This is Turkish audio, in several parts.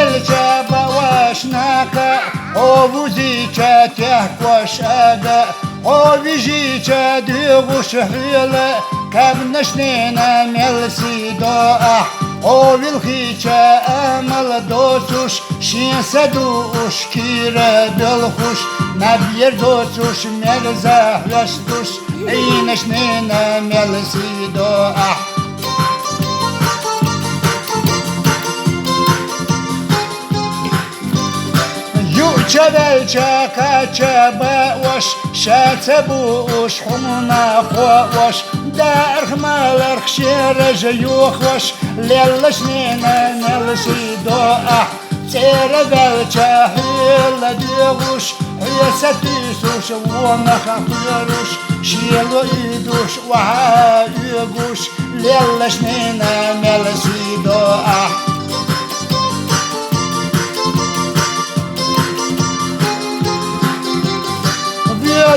belce bavaşnaka o vuzice tehkoşaga o vijice düğüş hüle kabneşnine melsi doa o vilhice emel dosuş şinse duş kire dölhuş nabyer dosuş merzah yaştuş eyneşnine melsi doa Çebelce kaçebe oş şete buş humna xoş derhmalar xşerece yoxoş lelleş nene nelsi doa Tere belce hülle düğüş hüyese tüsüş vona kapırış şielo iduş vaha üguş lelleş nene nelsi doa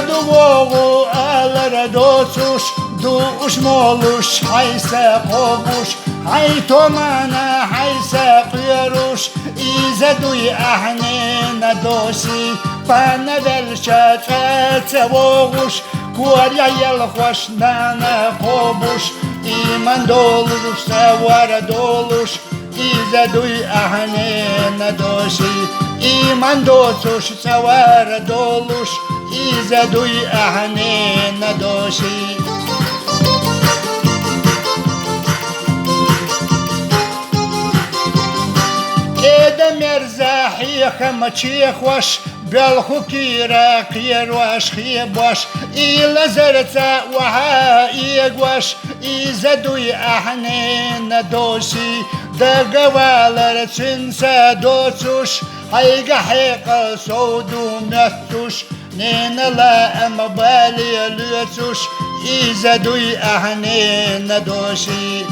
Duvoğu alır dosuş duş moluş hayse kovuş hay tomana hayse kuyruş ize duy ahnine dosi bana velşe çete voğuş kuarya yel hoş nane kovuş iman dolur sevar doluş ize duy ahnine dosi iman dosuş sevar doluş İze duy ahnine doşi Ede merzahi hamaçi hoş Belhu kira kirwaş hiboş İle zerta vaha igwaş İze duy ahnine doşi Dagavalar çinse dosuş Hayga hayqa soğudu mettuş Nene la emabali lütsuş İze duy ahnine doşi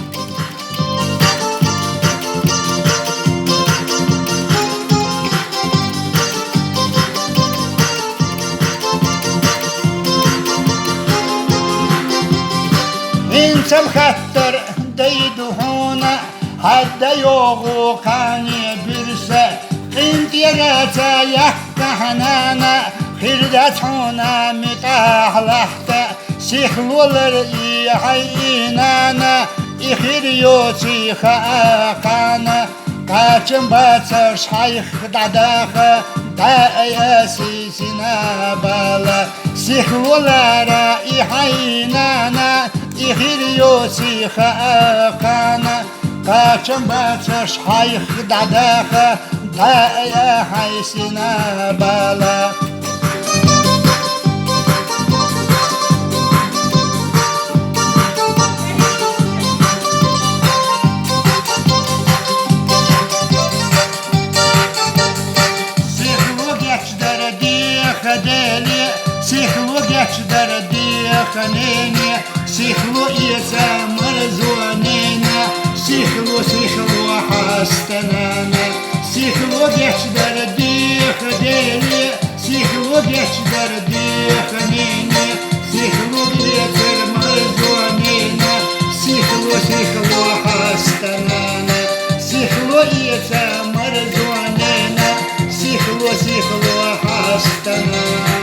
İnsel hattır deydu huna Hadda yoğu kani birse Qint yerete yakkahnana Hirdetuna mitahlahta Sihlular ihayinana İhiriyoti haakana Kaçın batır şayh dadaha Dayasi sinabala Sihlulara ihayinana İhiriyoti haakana Kaçın batır şayh dadaha Dayasi sinabala Sihlu geçder diyekhaneni Sihlu ise marzuneni Sihlu hastanana Sihlu geçder diyekhaneni Sihlu geçder diyekhaneni Sihlu ise marzuneni Sihlu hastanana Sihlu ise marzuneni Sihlu hastanana